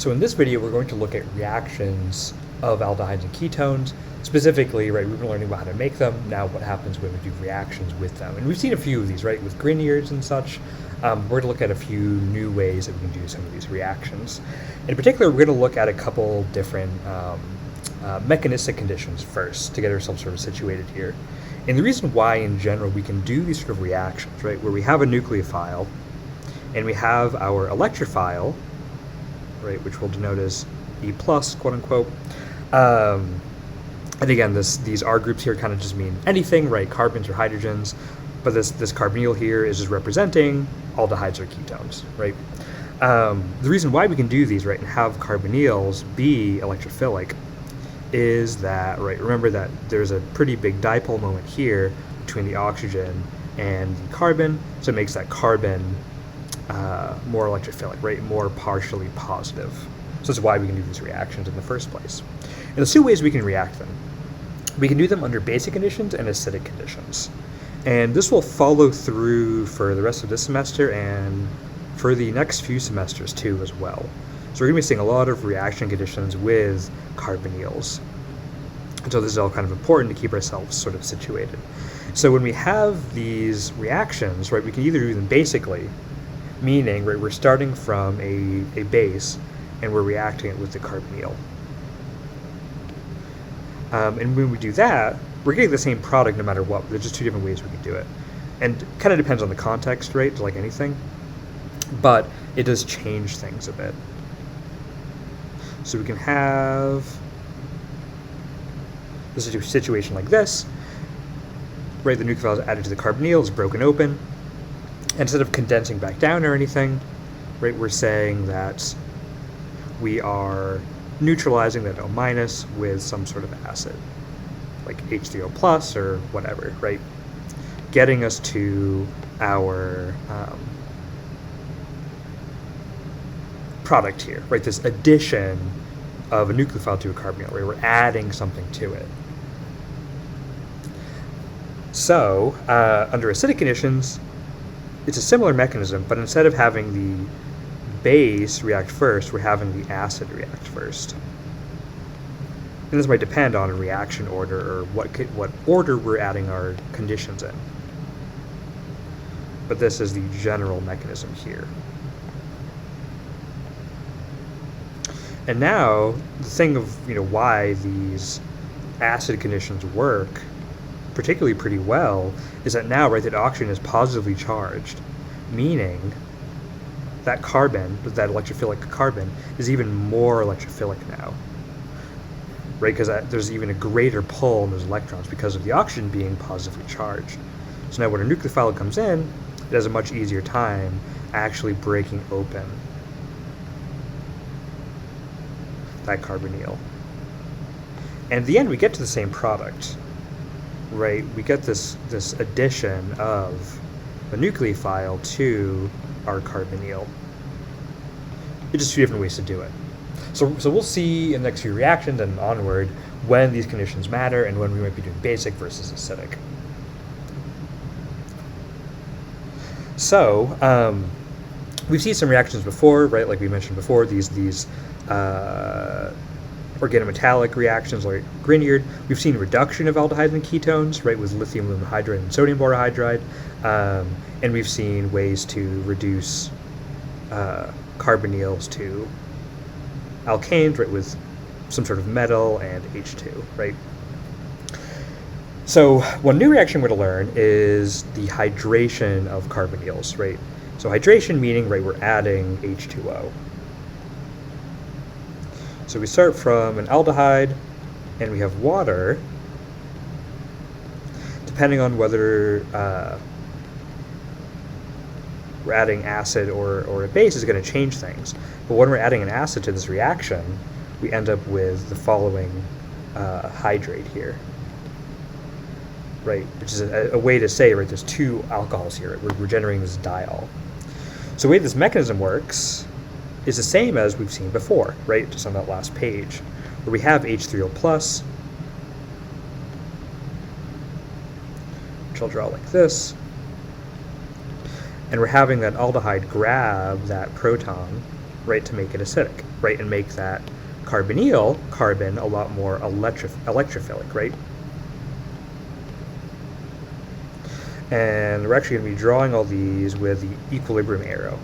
So in this video, we're going to look at reactions of aldehydes and ketones. Specifically, right, we've been learning about how to make them. Now what happens when we do reactions with them. And we've seen a few of these, right, with Grignards and such. We're going to look at a few new ways that we can do some of these reactions. In particular, we're going to look at a couple different mechanistic conditions first to get ourselves sort of situated here. And the reason why, in general, we can do these sort of reactions, right, where we have a nucleophile and we have our electrophile, right, which we'll denote as E+, quote unquote. And again, these R groups here kind of just mean anything, right, carbons or hydrogens, but this carbonyl here is just representing aldehydes or ketones, right? The reason why we can do these, right, and have carbonyls be electrophilic is that, right, remember that there's a pretty big dipole moment here between the oxygen and the carbon, so it makes that carbon more electrophilic, right, more partially positive. So that's why we can do these reactions in the first place. And there's two ways we can react them. We can do them under basic conditions and acidic conditions. And this will follow through for the rest of this semester and for the next few semesters too as well. So we're going to be seeing a lot of reaction conditions with carbonyls. And so this is all kind of important to keep ourselves sort of situated. So when we have these reactions, right, we can either do them basically, meaning, right, we're starting from a base and we're reacting it with the carbonyl. And when we do that, we're getting the same product no matter what. There's just two different ways we can do it. And kind of depends on the context, right, like anything. But it does change things a bit. So we can have this situation like this, right, the nucleophile is added to the carbonyl, it's broken open. And instead of condensing back down or anything, right, we're saying that we are neutralizing that O- with some sort of acid, like H3O+ or whatever, right? Getting us to our product here, right? This addition of a nucleophile to a carbonyl, right? We're adding something to it. So, under acidic conditions, it's a similar mechanism, but instead of having the base react first, we're having the acid react first. And this might depend on a reaction order or what order we're adding our conditions in. But this is the general mechanism here. And now, the thing of, why these acid conditions work particularly pretty well is that now, right, that oxygen is positively charged, meaning that carbon, that electrophilic carbon, is even more electrophilic now, right? Because there's even a greater pull on those electrons because of the oxygen being positively charged. So now when a nucleophile comes in, it has a much easier time actually breaking open that carbonyl. And at the end, we get to the same product, right? We get this addition of a nucleophile to our carbonyl. It's just two different ways to do it. So we'll see in the next few reactions and onward when these conditions matter and when we might be doing basic versus acidic. So we've seen some reactions before, right? Like we mentioned before, these organometallic reactions like Grignard. We've seen reduction of aldehydes and ketones, right, with lithium aluminum hydride and sodium borohydride. And we've seen ways to reduce carbonyls to alkanes, right, with some sort of metal and H2, right? So one new reaction we're going to learn is the hydration of carbonyls, right? So hydration meaning, right, we're adding H2O. So we start from an aldehyde and we have water. Depending on whether we're adding acid or a base is going to change things. But when we're adding an acid to this reaction, we end up with the following hydrate here, right? Which is a way to say, right, there's two alcohols here. We're generating this diol. So the way this mechanism works is the same as we've seen before, right? Just on that last page, where we have H3O+, which I'll draw like this. And we're having that aldehyde grab that proton right, to make it acidic, right, and make that carbonyl carbon a lot more electrophilic, right? And we're actually going to be drawing all these with the equilibrium arrow,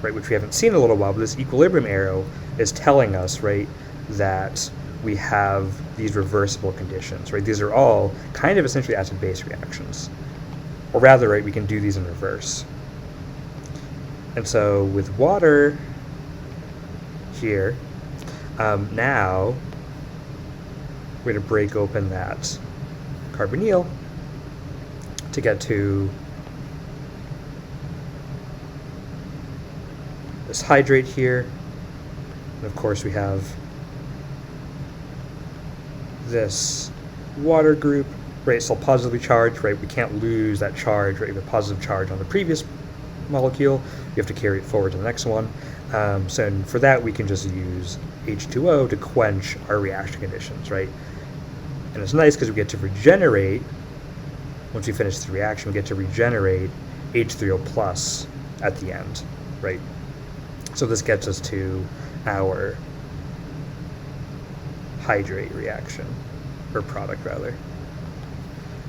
right, which we haven't seen in a little while, but this equilibrium arrow is telling us, right, that we have these reversible conditions, right? These are all kind of essentially acid-base reactions. Or rather, right, we can do these in reverse. And so with water here, now we're going to break open that carbonyl to get to this hydrate here. And of course we have this water group, right? It's still positively charged, right? We can't lose that charge, right? We have a positive charge on the previous molecule. You have to carry it forward to the next one. So for that, we can just use H2O to quench our reaction conditions, right? And it's nice because we get to regenerate, once we finish the reaction, we get to regenerate H3O plus at the end, right? So this gets us to our hydrate reaction, or product rather,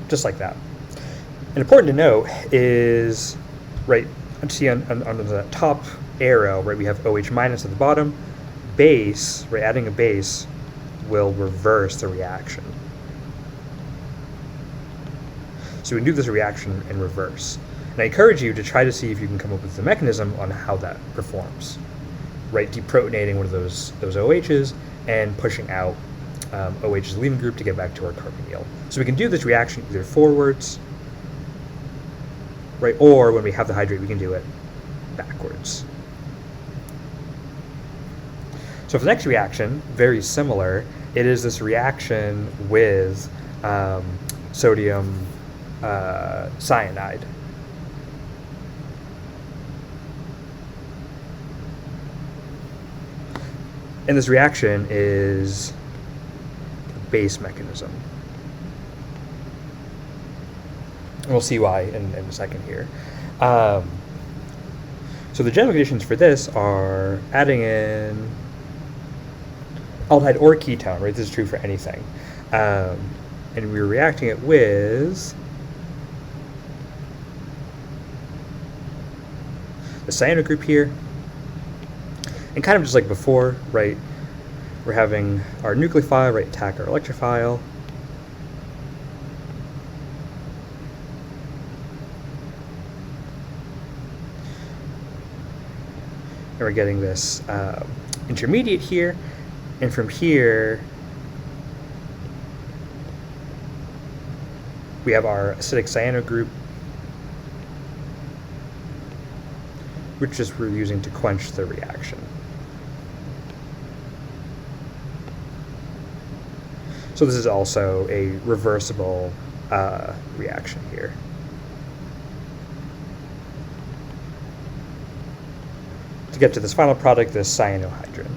just like that. And important to note is, right, see on the top arrow, right, we have OH minus at the bottom. Base, right, adding a base will reverse the reaction. So we can do this reaction in reverse. And I encourage you to try to see if you can come up with the mechanism on how that performs, right? Deprotonating one of those OHs and pushing out OH's leaving group to get back to our carbonyl. So we can do this reaction either forwards, right, or when we have the hydrate, we can do it backwards. So for the next reaction, very similar, it is this reaction with sodium cyanide. And this reaction is a base mechanism. And we'll see why in a second here. So the general conditions for this are adding in aldehyde or ketone, right? This is true for anything. And we're reacting it with the cyano group here. And kind of just like before, right, we're having our nucleophile, right, attack our electrophile. And we're getting this intermediate here. And from here, we have our acidic cyano group, which is we're using to quench the reaction. So this is also a reversible reaction here. To get to this final product, this cyanohydrin.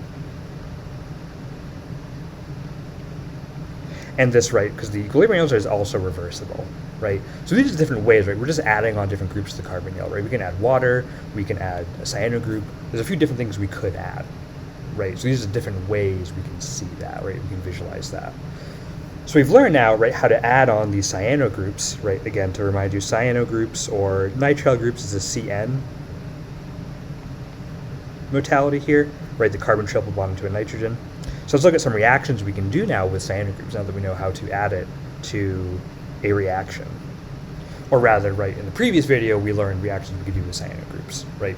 And this, right, because the equilibrium is also reversible, right? So these are different ways, right? We're just adding on different groups to the carbonyl, right? We can add water, we can add a cyano group. There's a few different things we could add, right? So these are different ways we can see that, right? We can visualize that. So we've learned now, right, how to add on these cyano groups, right? Again, to remind you, cyano groups or nitrile groups is a CN modality here, right? The carbon triple bond to a nitrogen. So let's look at some reactions we can do now with cyano groups now that we know how to add it to a reaction. Or rather, right, in the previous video, we learned reactions we could do with cyano groups, right?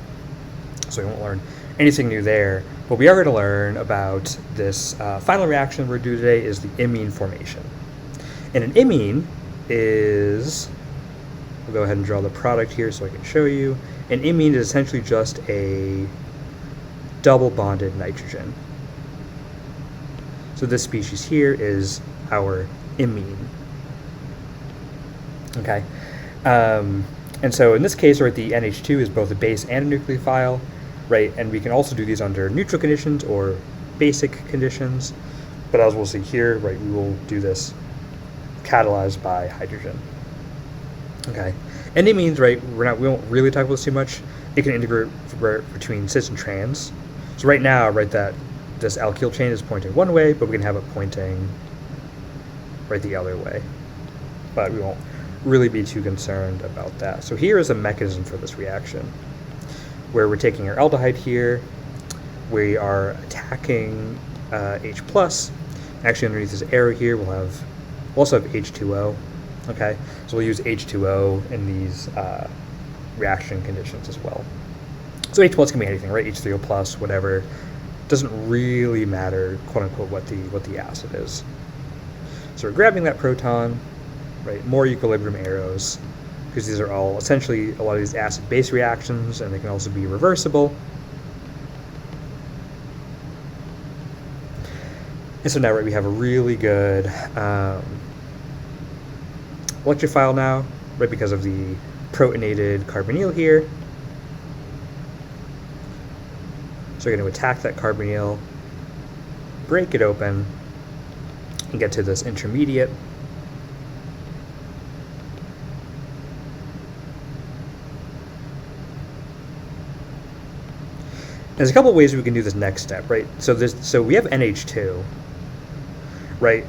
So we won't learn anything new there. But we are going to learn about this final reaction we're doing today is the imine formation. And an imine is, we'll go ahead and draw the product here so I can show you. An imine is essentially just a double bonded nitrogen. So this species here is our imine. Okay. And so in this case, right, the NH2 is both a base and a nucleophile, right? And we can also do these under neutral conditions or basic conditions. But as we'll see here, right, we will do this catalyzed by hydrogen. Okay. And it means, right, we won't really talk about this too much. It can integrate between cis and trans. So right now, right, that this alkyl chain is pointing one way, but we can have it pointing right the other way. But we won't really be too concerned about that. So here is a mechanism for this reaction, where we're taking our aldehyde here, we are attacking H+. Actually, underneath this arrow here, we'll also have H2O. Okay, so we'll use H2O in these reaction conditions as well. So H+ can be anything, right? H3O+, whatever. Doesn't really matter, quote unquote, what the acid is. So we're grabbing that proton, right? More equilibrium arrows, because these are all essentially a lot of these acid-base reactions, and they can also be reversible. And so now, right, we have a really good electrophile now, right, because of the protonated carbonyl here. So we're going to attack that carbonyl, break it open, and get to this intermediate. There's a couple of ways we can do this next step, right? So we have NH2, right?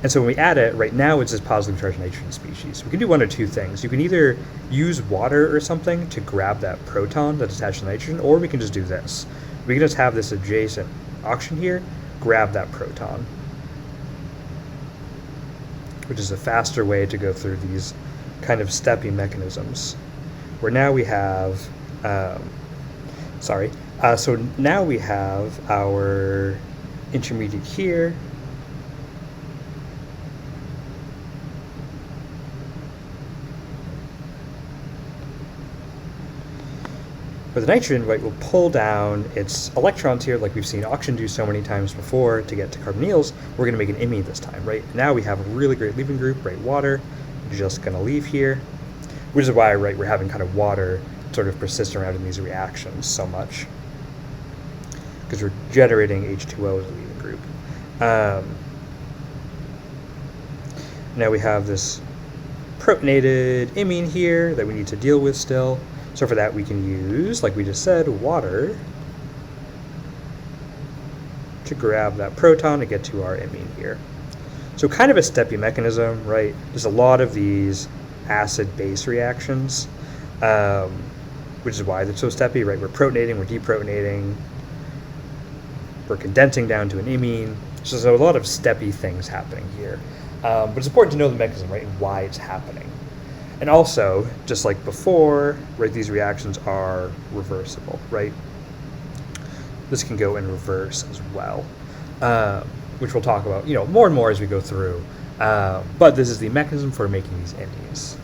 And so when we add it, right now it's this positively charged nitrogen species. We can do one of two things. You can either use water or something to grab that proton that's attached to nitrogen, or we can just do this. We can just have this adjacent oxygen here grab that proton, which is a faster way to go through these kind of steppy mechanisms. Where now we have, so now we have our intermediate here. But the nitrogen, right, will pull down its electrons here, like we've seen oxygen do so many times before to get to carbonyls. We're going to make an imine this time, right? Now we have a really great leaving group, right? Water, just going to leave here, which is why, right, we're having kind of water sort of persist around in these reactions so much, because we're generating H2O as a leaving group. Now we have this protonated imine here that we need to deal with still. So for that we can use, like we just said, water to grab that proton to get to our imine here. So kind of a steppy mechanism, right? There's a lot of these acid-base reactions, which is why they're so steppy, right? We're protonating, we're deprotonating, we're condensing down to an imine. So there's a lot of steppy things happening here. But it's important to know the mechanism, right, and why it's happening. And also, just like before, right, these reactions are reversible, right? This can go in reverse as well, which we'll talk about, more and more as we go through. But this is the mechanism for making these imines.